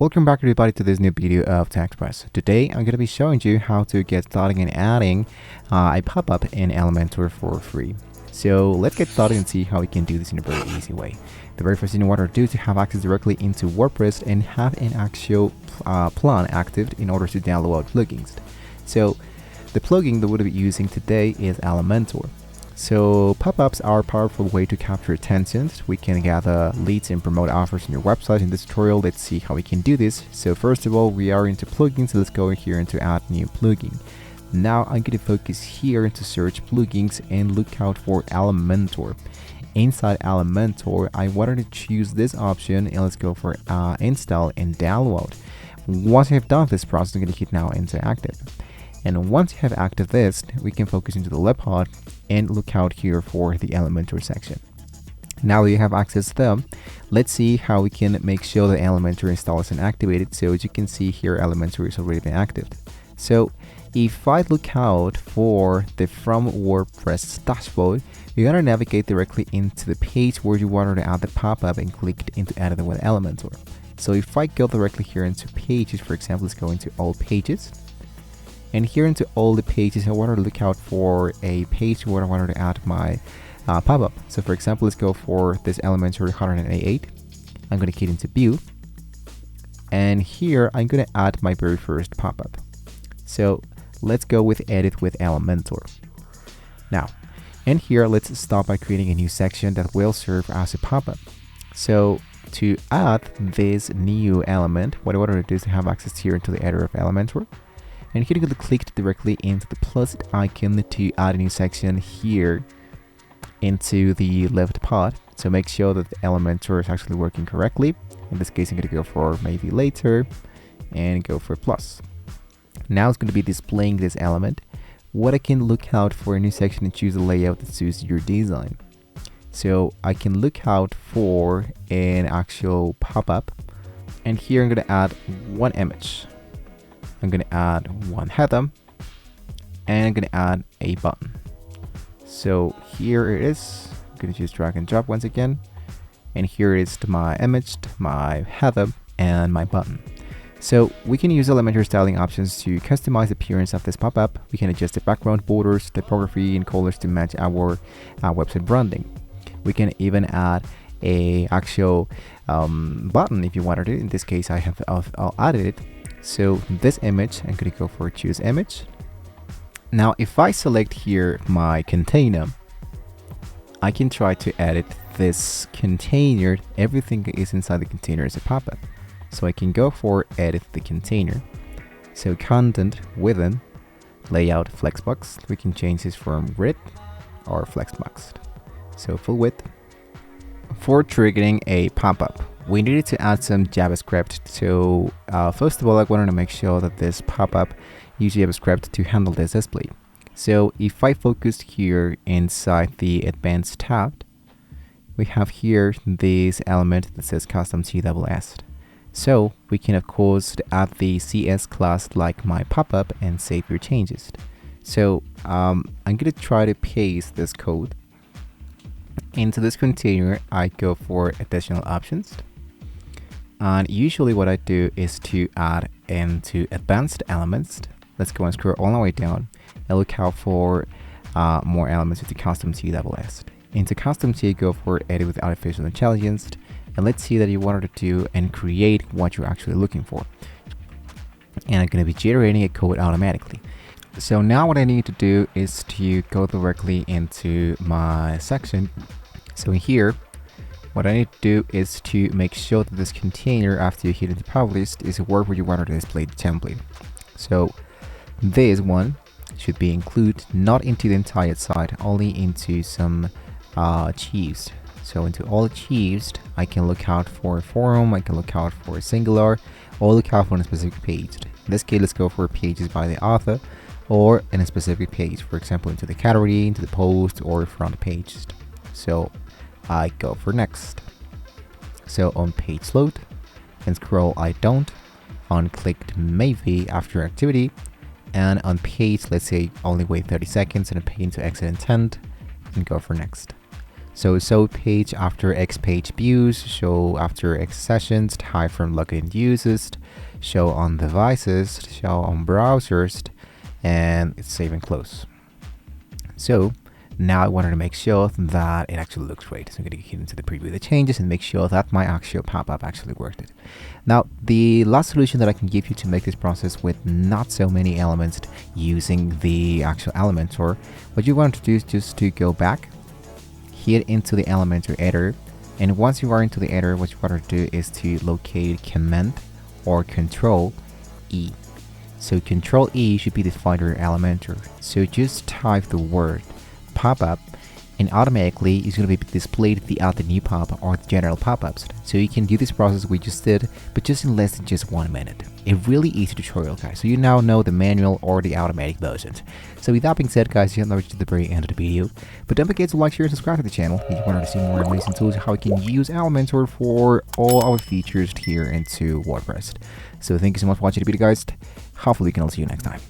Welcome back everybody to this new video of TechPress. Today I'm going to be showing you how to get started and adding a pop-up in Elementor for free. So let's get started and see how we can do this in a very easy way. The very first thing you want to do to have access directly into WordPress and have an actual plan active in order to download plugins. So the plugin that we'll be using today is Elementor. So pop-ups are a powerful way to capture attention. We can gather leads and promote offers on your website. In this tutorial, let's see how we can do this. So first of all, we are into plugins. So let's go in here and to add new plugin. Now I'm going to focus here into search plugins and look out for Elementor. Inside Elementor, I wanted to choose this option and let's go for install and download. Once you have done this process, I'm going to hit now into active. And once you have active this, we can focus into the left part and look out here for the Elementor section. Now that you have access to them, let's see how we can make sure that Elementor installed and activated. So as you can see here, Elementor is already been active. So if I look out for the From WordPress dashboard, you're going to navigate directly into the page where you wanted to add the pop-up and click into edit it with Elementor. So if I go directly here into pages, for example, let's go into all pages. And here into all the pages, I want to look out for a page where I wanted to add my pop-up. So for example, let's go for this Elementor 188. I'm going to hit into view. And here I'm going to add my very first pop-up. So let's go with edit with Elementor. Now, and here let's start by creating a new section that will serve as a pop-up. So to add this new element, what I want to do is to have access here into the editor of Elementor. And here you're going to click directly into the plus icon to add a new section here into the left part. So make sure that the Elementor is actually working correctly. In this case, I'm going to go for maybe later and go for plus. Now it's going to be displaying this element. What I can look out for a new section and choose a layout that suits your design. So I can look out for an actual pop-up. And here I'm going to add one image. I'm going to add one header and I'm going to add a button. So here it is. I'm going to just drag and drop once again. And here is my image, my header, and my button. So we can use Elementor styling options to customize the appearance of this pop-up. We can adjust the background borders, typography, and colors to match our website branding. We can even add a actual button if you wanted to. In this case, I'll added it. So this image, I'm going to go for choose image. Now, if I select here my container, I can try to edit this container. Everything that is inside the container is a pop-up. So I can go for edit the container. So content within layout flexbox. We can change this from grid or flexbox. So full width. For triggering a pop-up, we needed to add some JavaScript. So first of all, I wanted to make sure that this pop-up uses JavaScript to handle this display. So if I focus here inside the advanced tab, we have here this element that says custom CSS. So we can of course add the CS class like my pop-up and save your changes. So I'm going to try to paste this code into this container. I go for additional options. And usually what I do is to add into advanced elements. Let's go and scroll all the way down and look out for more elements with the custom CSS. Into custom C, go for edit with artificial intelligence. And let's see that you wanted to do and create what you're actually looking for. And I'm going to be generating a code automatically. So now what I need to do is to go directly into my section. So here, what I need to do is to make sure that this container, after you hit into publish, is where you want to display the template. So this one should be included not into the entire site, only into some chiefs. So into all chiefs, I can look out for a forum, I can look out for a singular, or look out for a specific page. In this case, let's go for pages by the author, or in a specific page, for example, into the category, into the post, or front page. So I go for next. So on page load and scroll I don't, on clicked maybe after activity, and on page, let's say only wait 30 seconds and pay into exit intent and go for next. So page after X page views, show after X sessions, type from login users, show on devices, show on browsers, and it's save and close. So now I wanted to make sure that it actually looks great. So I'm going to get into the preview the changes and make sure that my actual pop-up actually worked. Now, the last solution that I can give you to make this process with not so many elements using the actual Elementor, what you want to do is just to go back, hit into the Elementor editor, and once you are into the editor, what you want to do is to locate Command or Control E. So Control E should be the Finder Elementor. So just type the word pop-up, and automatically it's going to be displayed the other new pop-up or the general pop-ups. So you can do this process we just did, but just in less than just 1 minute. A really easy tutorial, guys. So you now know the manual or the automatic versions. So with that being said, guys, you have reached the very end of the video. But don't forget to like, share, and subscribe to the channel if you wanted to see more amazing tools how we can use Elementor for all our features here into WordPress. So thank you so much for watching the video, guys. Hopefully we can all see you next time.